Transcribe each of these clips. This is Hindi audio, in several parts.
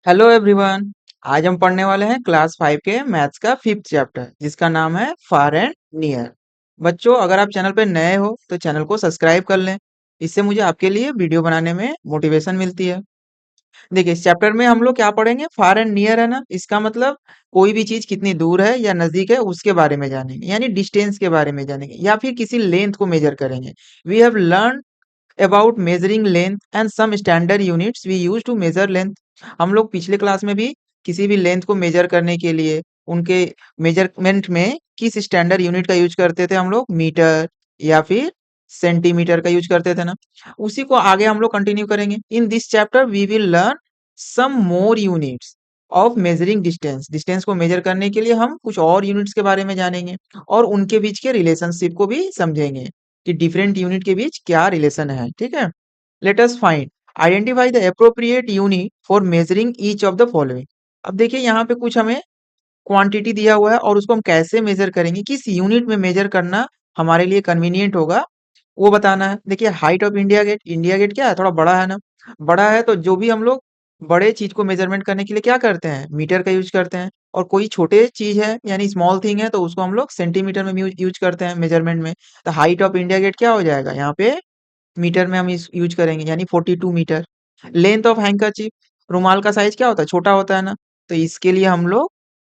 Hello everyone. आज हम पढ़ने वाले हैं क्लास 5 के मैथ्स का 5th चैप्टर जिसका नाम है फार एंड नियर। बच्चों, अगर आप चैनल पे नए हो तो चैनल को सब्सक्राइब कर लें। इससे मुझे आपके लिए वीडियो बनाने में मोटिवेशन मिलती है। देखिए, इस चैप्टर में हम लोग क्या पढ़ेंगे? फार एंड नियर है ना, इसका मतलब कोई भी चीज कितनी दूर है या नजदीक है उसके बारे में जानेंगे, यानी डिस्टेंस के बारे में जानेंगे या फिर किसी लेंथ को मेजर करेंगे। We have learn about measuring length and some standard units we use to measure length. हम लोग पिछले क्लास में भी किसी भी लेंथ को मेजर करने के लिए उनके मेजरमेंट में किस स्टैंडर्ड यूनिट का यूज करते थे? हम लोग मीटर या फिर सेंटीमीटर का यूज करते थे ना। उसी को आगे हम लोग कंटिन्यू करेंगे। In this chapter we will learn some more units of measuring distance. Distance को मेजर करने के लिए हम कुछ और यूनिट्स के बारे में जानेंगे और उनके बीच के रिलेशनशिप को भी समझेंगे कि डिफरेंट यूनिट के बीच क्या रिलेशन है। ठीक है, let us find identify the appropriate unit for measuring each of the following. अब देखिए, यहाँ पे कुछ हमें क्वांटिटी दिया हुआ है और उसको हम कैसे मेजर करेंगे, किस यूनिट में मेजर करना हमारे लिए कन्वीनियंट होगा, वो बताना है। देखिए, हाइट ऑफ इंडिया गेट क्या है? थोड़ा बड़ा है ना। बड़ा है तो जो भी हम लोग बड़े चीज को मेजरमेंट करने के लिए क्या करते हैं? मीटर का यूज करते हैं। और कोई छोटे चीज है यानी स्मॉल थिंग है तो उसको हम लोग सेंटीमीटर में यूज करते हैं मेजरमेंट में। तो हाइट ऑफ इंडिया गेट क्या हो जाएगा? यहाँ पे मीटर में हम इस यूज करेंगे, यानी 42 मीटर। लेंथ ऑफ हैंकरचीफ, रुमाल का साइज क्या होता है? छोटा होता है ना। तो इसके लिए हम लोग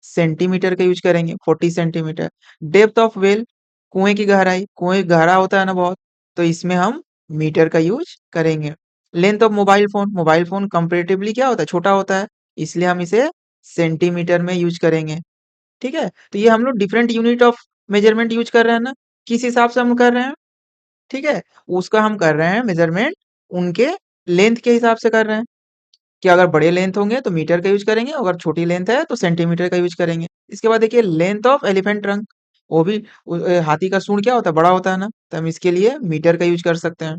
सेंटीमीटर का यूज करेंगे, 40 सेंटीमीटर। डेप्थ ऑफ वेल, कुएं की गहराई, कुएं गहरा होता है ना बहुत, तो इसमें हम मीटर का यूज करेंगे। Length of mobile phone comparatively क्या होता है? छोटा होता है, इसलिए हम इसे सेंटीमीटर में यूज करेंगे। ठीक है, तो ये हम लोग different unit of measurement use कर रहे हैं ना। किस हिसाब से हम कर रहे हैं? ठीक है, उसका हम कर रहे हैं मेजरमेंट उनके लेंथ के हिसाब से कर रहे हैं कि अगर बड़े लेंथ होंगे तो मीटर का यूज करेंगे, अगर छोटी लेंथ है तो सेंटीमीटर का यूज करेंगे। इसके बाद देखिए, लेंथ ऑफ एलिफेंट ट्रंक, वो भी हाथी का सूंड क्या होता है? बड़ा होता है ना, तो हम इसके लिए मीटर का यूज कर सकते हैं।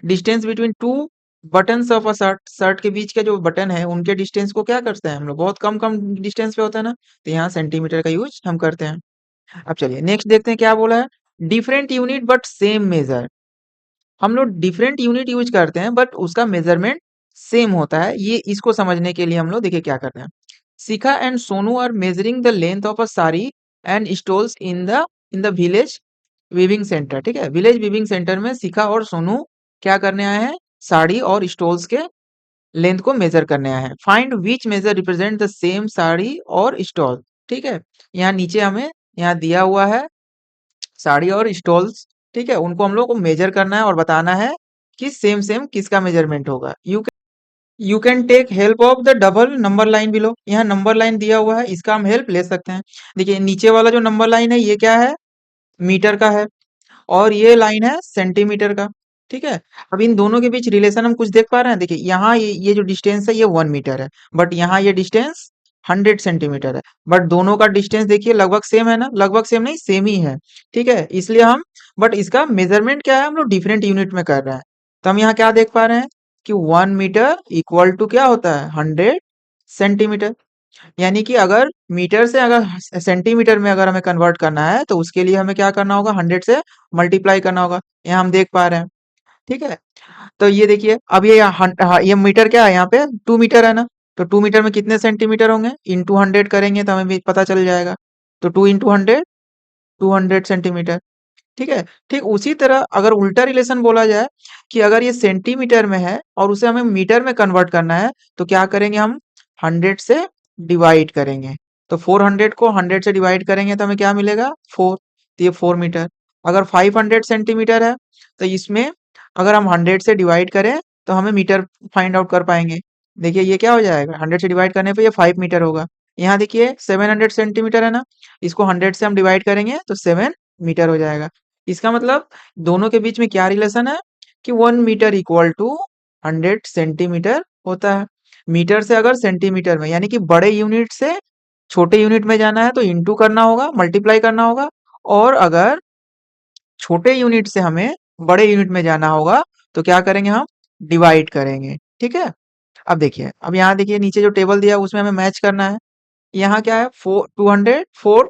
Distance between two buttons of a shirt, shirt के बीच के जो बटन है उनके डिस्टेंस को क्या करते हैं हम लोग? बहुत कम कम डिस्टेंस पे होता है ना, तो यहाँ सेंटीमीटर का यूज हम करते हैं। अब चलिए नेक्स्ट देखते हैं क्या बोला है। Different unit but same measure. हम लोग डिफरेंट यूनिट यूज करते हैं बट उसका मेजरमेंट सेम होता है। ये इसको समझने के लिए हम लोग देखिए क्या करते हैं। Shikha and Sonu are measuring the length of a sari and stoles in the village weaving centre. ठीक है, विलेज वीविंग सेंटर में शिखा और सोनू क्या करने आए हैं? साड़ी और स्टॉल्स के लेंथ को मेजर करने आए हैं। Find which measure represent the same sari और स्टॉल। ठीक है, यहाँ नीचे हमें यहाँ दिया हुआ है साड़ी और स्टॉल्स। ठीक है, उनको हम लोग को मेजर करना है और बताना है कि सेम सेम किसका मेजरमेंट होगा। You can take help of the double number line below. यहाँ नंबर लाइन दिया हुआ है, इसका हम हेल्प ले सकते हैं। देखिए, नीचे वाला जो नंबर लाइन है ये क्या है? मीटर का है और ये लाइन है सेंटीमीटर का। ठीक है, अब इन दोनों के बीच रिलेशन हम कुछ देख पा रहे हैं। देखिए, यहाँ ये जो डिस्टेंस है ये 1 मीटर है, बट यहाँ ये डिस्टेंस 100 सेंटीमीटर है। बट दोनों का डिस्टेंस देखिए लगभग सेम है ना, लगभग सेम नहीं, सेम ही है। ठीक है, इसलिए हम, बट इसका मेजरमेंट क्या है? हम लोग डिफरेंट यूनिट में कर रहे हैं। तो हम यहाँ क्या देख पा रहे हैं कि 1 मीटर इक्वल टू क्या होता है? 100 सेंटीमीटर। यानी कि अगर मीटर से अगर सेंटीमीटर में अगर हमें कन्वर्ट करना है तो उसके लिए हमें क्या करना होगा? 100 से मल्टीप्लाई करना होगा। यहाँ हम देख पा रहे हैं। ठीक है, तो ये देखिए, अब ये मीटर क्या है? यहाँ पे 2 मीटर है ना, तो 2 मीटर में कितने सेंटीमीटर होंगे? इंटू 100 करेंगे तो हमें भी पता चल जाएगा। तो 2 इंटू 100, 200 सेंटीमीटर। ठीक है, ठीक उसी तरह अगर उल्टा रिलेशन बोला जाए कि अगर ये सेंटीमीटर में है और उसे हमें मीटर में कन्वर्ट करना है तो क्या करेंगे? हम 100 से डिवाइड करेंगे। तो 400 को 100 से डिवाइड करेंगे तो हमें क्या मिलेगा? 4। तो ये 4 मीटर। अगर 500 सेंटीमीटर है तो इसमें अगर हम 100 से डिवाइड करें तो हमें मीटर फाइंड आउट कर पाएंगे। देखिए, ये क्या हो जाएगा? 100 से डिवाइड करने पे ये 5 मीटर होगा। यहाँ देखिए 700 सेंटीमीटर है ना, इसको 100 से हम डिवाइड करेंगे तो 7 मीटर हो जाएगा। इसका मतलब दोनों के बीच में क्या रिलेशन है कि 1 मीटर इक्वल टू 100 सेंटीमीटर होता है। मीटर से अगर सेंटीमीटर में, यानी कि बड़े यूनिट से छोटे यूनिट में जाना है तो इंटू करना होगा, मल्टीप्लाई करना होगा। और अगर छोटे यूनिट से हमें बड़े यूनिट में जाना होगा तो क्या करेंगे? हम डिवाइड करेंगे। ठीक है, अब देखिए, अब यहाँ देखिए नीचे जो टेबल दिया है उसमें हमें मैच करना है। यहाँ क्या है? 204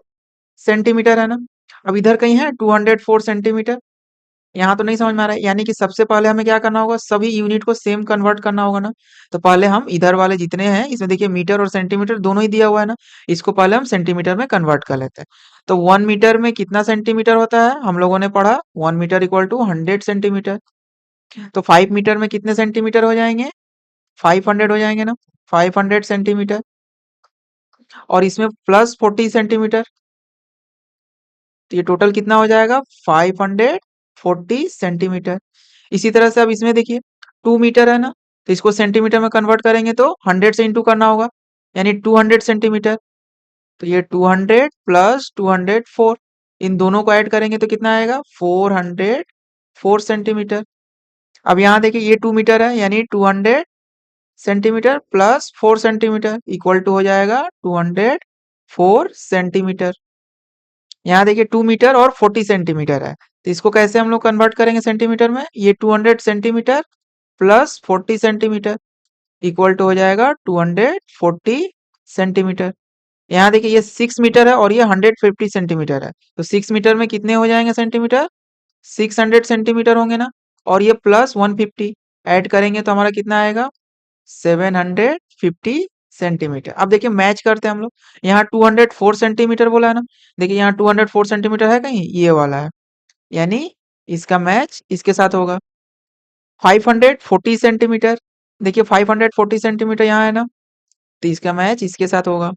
सेंटीमीटर है ना। अब इधर कहीं है 204 सेंटीमीटर? यहाँ तो नहीं समझ में आ रहा है, यानी कि सबसे पहले हमें क्या करना होगा, सभी यूनिट को सेम कन्वर्ट करना होगा ना। तो पहले हम इधर वाले जितने हैं, इसमें देखिए मीटर और सेंटीमीटर दोनों ही दिया हुआ है ना, इसको पहले हम सेंटीमीटर में कन्वर्ट कर लेते हैं। तो 1 मीटर में कितना सेंटीमीटर होता है, हम लोगों ने पढ़ा 1 मीटर इक्वल टू 100 सेंटीमीटर। तो 5 मीटर में कितने सेंटीमीटर हो जाएंगे, 500 हो जाएंगे ना, 500 सेंटीमीटर। और इसमें +40 सेंटीमीटर, तो ये टोटल कितना हो जाएगा, 540 सेंटीमीटर। इसी तरह से अब इसमें देखिए 2 मीटर है ना, तो इसको सेंटीमीटर में कन्वर्ट करेंगे तो 100 से इंटू करना होगा, यानी 200 सेंटीमीटर। तो ये 200 + 204, इन दोनों को ऐड करेंगे तो कितना आएगा, 404 सेंटीमीटर। अब यहाँ देखिए ये 2 मीटर है, यानी 200 centimetre plus 4 centimetre equal to हो जाएगा 204 सेंटीमीटर। यहाँ देखिए 2 मीटर और 40 सेंटीमीटर है, तो इसको कैसे हम लोग कन्वर्ट करेंगे सेंटीमीटर में, ये 200 centimetre plus 40 centimetre equal to हो जाएगा 240 सेंटीमीटर। यहाँ देखिए ये 6 मीटर है और ये 150 सेंटीमीटर है, तो 6 मीटर में कितने हो जाएंगे सेंटीमीटर, 600 सेंटीमीटर होंगे ना। और ये +150 ऐड करेंगे तो हमारा कितना आएगा, 750 सेंटीमीटर। अब देखिए मैच करते हैं हम लोग, यहाँ 204 सेंटीमीटर बोला है ना, देखिए यहाँ 204 सेंटीमीटर है कहीं, ये वाला है, यानी इसका मैच इसके साथ होगा। 540 सेंटीमीटर, देखिए 540 सेंटीमीटर यहाँ है ना, तो इसका मैच इसके साथ होगा।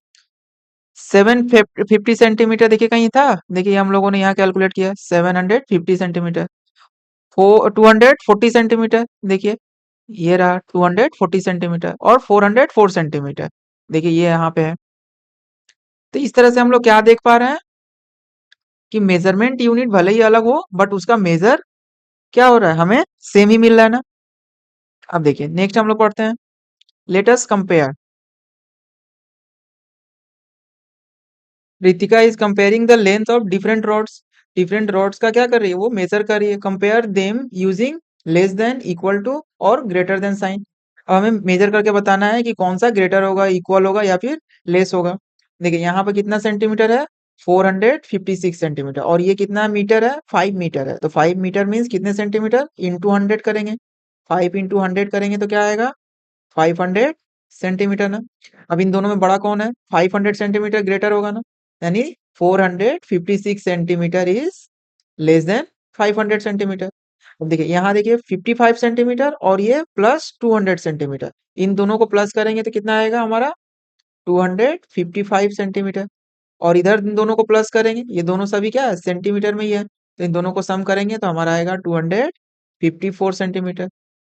750 सेंटीमीटर देखिए कहीं था, देखिए हम लोगों ने यहाँ कैलकुलेट किया 750 सेंटीमीटर। 240 सेंटीमीटर देखिए, ये रहा 240 सेंटीमीटर और 404 सेंटीमीटर, देखिए ये यहाँ पे है। तो इस तरह से हम लोग क्या देख पा रहे हैं कि मेजरमेंट यूनिट भले ही अलग हो, बट उसका मेजर क्या हो रहा है, हमें सेम ही मिल रहा है ना। अब देखिए नेक्स्ट हम लोग पढ़ते हैं, let us compare. Ritika is comparing the length of different rods, different rods का क्या कर रही है, वो मेजर कर रही है। Compare them using less than, equal to और ग्रेटर देन साइन। अब हमें मेजर करके बताना है कि कौन सा ग्रेटर होगा, इक्वल होगा या फिर लेस होगा। देखिए यहाँ पे कितना सेंटीमीटर है, 456 सेंटीमीटर, और ये कितना मीटर है, 5 मीटर है। तो 5 मीटर मीन्स कितने सेंटीमीटर, इंटू 100 करेंगे, 5 × 100 करेंगे तो क्या आएगा, 500 सेंटीमीटर ना। अब इन दोनों में बड़ा कौन है, 500 सेंटीमीटर ग्रेटर होगा ना, यानी 456 centimetre is less than 500 centimetre. अब देखिए यहाँ देखिए 55 सेंटीमीटर और ये +200 सेंटीमीटर, इन दोनों को प्लस करेंगे तो कितना आएगा हमारा, 255 सेंटीमीटर। और इधर इन दोनों को प्लस करेंगे, ये दोनों सभी क्या है, सेंटीमीटर में ही है, तो इन दोनों को सम करेंगे तो हमारा आएगा 254 सेंटीमीटर।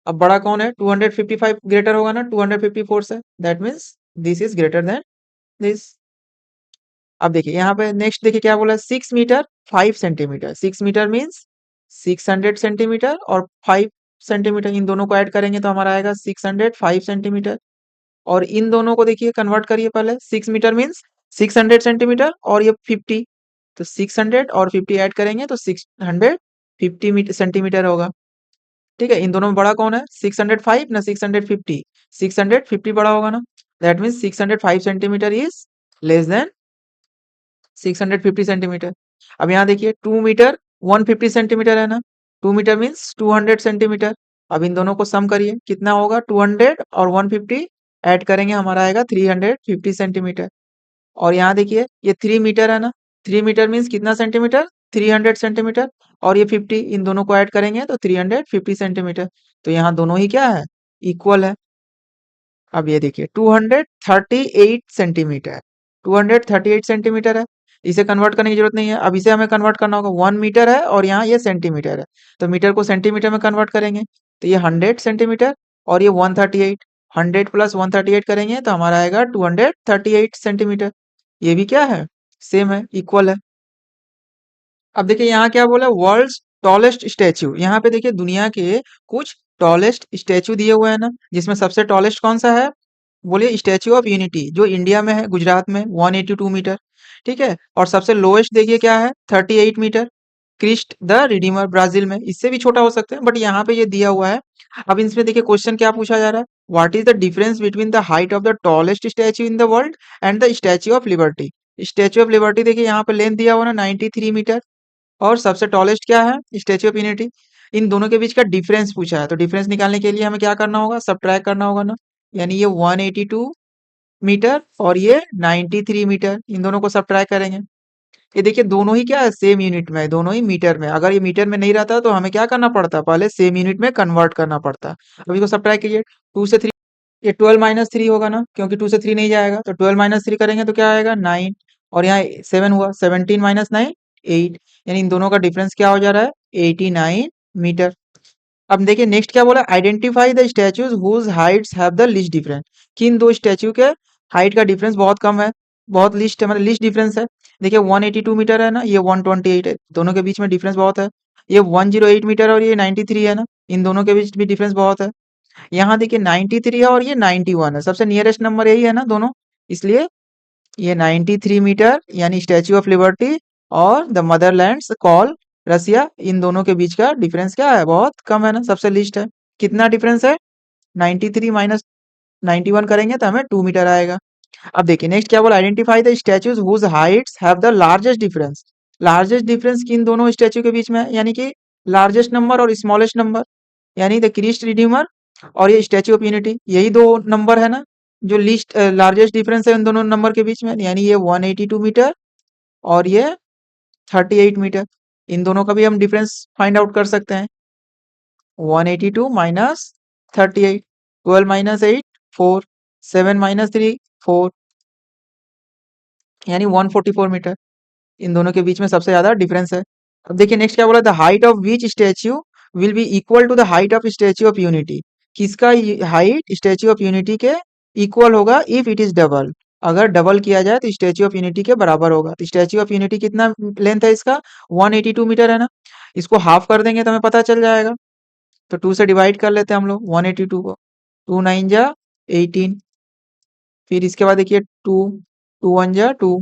अब बड़ा कौन है, 255 ग्रेटर होगा ना 254 से, that means this is greater than this. अब देखिए यहाँ पे नेक्स्ट देखिए क्या बोला है, 6 metre 5 centimetre, 6 metre means 600 centimetre और 5 सेंटीमीटर, इन दोनों को ऐड करेंगे तो हमारा आएगा 605 सेंटीमीटर। और इन दोनों को देखिए कन्वर्ट करिए पहले, 6 मीटर मीन्स 600 सेंटीमीटर और ये 50, तो 600 और 50 ऐड करेंगे तो 650 सेंटीमीटर होगा। ठीक है, इन दोनों में बड़ा कौन है, 605 ना 650, 650 बड़ा होगा ना, that means 605 centimetre is less than 650 centimetre. अब यहाँ देखिए 2 मीटर 150 सेंटीमीटर है ना, 2 मीटर मीन्स 200 सेंटीमीटर। अब इन दोनों को सम करिए कितना होगा, 200 और 150 ऐड करेंगे हमारा आएगा 350 सेंटीमीटर। और यहाँ देखिए ये 3 मीटर है ना, 3 मीटर मीन्स कितना सेंटीमीटर, 300 सेंटीमीटर, और ये 50, इन दोनों को ऐड करेंगे तो 350 सेंटीमीटर। तो यहाँ दोनों ही क्या है, इक्वल है। अब ये देखिए 238 सेंटीमीटर, 238 सेंटीमीटर है, इसे कन्वर्ट करने की जरूरत नहीं है। अब इसे हमें कन्वर्ट करना होगा, 1 मीटर है और यहाँ ये सेंटीमीटर है, तो मीटर को सेंटीमीटर में कन्वर्ट करेंगे तो ये 100 सेंटीमीटर और ये 138, 100 + 138 करेंगे तो हमारा आएगा 238 सेंटीमीटर। ये भी क्या है, सेम है, इक्वल है। अब देखिए यहाँ क्या बोला, वर्ल्ड्स टॉलेस्ट स्टैच्यू, यहाँ पे देखिए दुनिया के कुछ टॉलेस्ट स्टैच्यू दिए हुए हैं ना, जिसमें सबसे टॉलेस्ट कौन सा है, बोलिए स्टैच्यू ऑफ यूनिटी, जो इंडिया में है, गुजरात में 182 मीटर। ठीक है, और सबसे लोएस्ट देखिए क्या है, 38 metre, Christ the Redeemer Brazil में, इससे भी छोटा हो सकता है बट यहाँ पे ये दिया हुआ है। अब इसमें देखिए क्वेश्चन क्या पूछा जा रहा है, what is the difference between the height of the tallest statue in the world and the statue of liberty. Statue of liberty देखिए यहाँ पे लेंथ दिया हुआ ना 93 मीटर, और सबसे टॉलेस्ट क्या है? Statue of unity. इन दोनों के बीच का डिफरेंस पूछा है, तो डिफरेंस निकालने के लिए हमें क्या करना होगा? सब्ट्रैक्ट करना होगा ना। यानी ये 182 मीटर और ये 93 मीटर, इन दोनों को सब्ट्रैक्ट करेंगे। ये देखिए दोनों ही क्या है? सेम यूनिट में है, दोनों ही मीटर में। अगर ये मीटर में नहीं रहता तो हमें क्या करना पड़ता? पहले सेम यूनिट में कन्वर्ट करना पड़ता। अब इसको सब्ट्रैक्ट कीजिए। 2 से 3, ये 12 माइनस 3 होगा ना, क्योंकि 2 से 3 नहीं जाएगा, तो 12 माइनस 3 करेंगे तो क्या आएगा? 9। और यहाँ 7 हुआ, 17 माइनस 9 8। यानी इन दोनों का डिफरेंस क्या हो जा रहा है? 89 मीटर। अब देखिए नेक्स्ट क्या बोला? Identify the statues whose heights have the least difference. किन दो स्टैचू के हाइट का डिफरेंस बहुत कम है, बहुत लीस्ट है, मतलब लीस्ट डिफरेंस है। देखिए 182 मीटर है ना, ये 128 है, दोनों के बीच में डिफरेंस बहुत है। ये 108 मीटर और ये 93 है ना, इन दोनों के बीच भी डिफरेंस बहुत है। यहाँ देखिए 93 है और ये 91 है, सबसे नियरेस्ट नंबर यही है ना दोनों, इसलिए ये 93 मीटर यानी स्टैच्यू ऑफ लिबर्टी और द मदरलैंड्स कॉल रसिया, इन दोनों के बीच का डिफरेंस क्या है? बहुत कम है ना, सबसे लीस्ट है। कितना डिफरेंस है? 93 माइनस 91 करेंगे तो हमें 2 मीटर आएगा। अब देखिए नेक्स्ट क्या बोला? Identify the statues whose heights have the largest difference. Largest difference किन दोनों स्टैचू के बीच में है? यानी कि लार्जेस्ट नंबर और स्मॉलेस्ट नंबर, यानी द क्रिस्ट रिडीमर और ये स्टैचू ऑफ यूनिटी, यही दो नंबर है ना जो लीस्ट लार्जेस्ट डिफरेंस है इन दोनों नंबर के बीच में, यानी ये 182 मीटर और ये 38 मीटर। इन दोनों का भी हम डिफरेंस फाइंड आउट कर सकते हैं। 182 माइनस 38, 12 माइनस 8 4, 7 माइनस 3 4, यानी 144 मीटर। इन दोनों के बीच में सबसे ज्यादा डिफरेंस है। अब देखिए नेक्स्ट क्या बोला? The height of which statue will be equal to the height of Statue of Unity. किसका हाइट स्टैच्यू ऑफ यूनिटी के इक्वल होगा? इफ इट इज डबल, अगर डबल किया जाए तो स्टैच्यू ऑफ यूनिटी के बराबर होगा। तो स्टैच्यू ऑफ यूनिटी कितना लेंथ है इसका? 182 मीटर है ना, इसको हाफ कर देंगे तो हमें पता चल जाएगा। तो 2 से डिवाइड कर लेते हैं हम लोग 182 को। 2 9 जा 18, फिर इसके बाद देखिए 2 2 1 जा 2,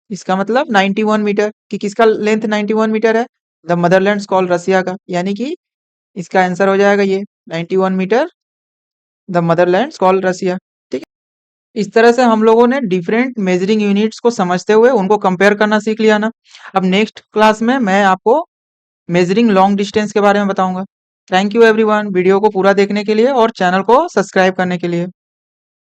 इसका मतलब 91 मीटर। कि किसका लेंथ 91 मीटर है? द मदरलैंड्स कॉल रसिया का, यानी कि इसका आंसर हो जाएगा ये 91 मीटर, द मदरलैंड्स कॉल रसिया। ठीक है, इस तरह से हम लोगों ने डिफरेंट मेजरिंग यूनिट्स को समझते हुए उनको कंपेयर करना सीख लिया ना। अब नेक्स्ट क्लास में मैं आपको मेजरिंग लॉन्ग डिस्टेंस के बारे में बताऊंगा। थैंक यू एवरीवन वीडियो को पूरा देखने के लिए और चैनल को सब्सक्राइब करने के लिए।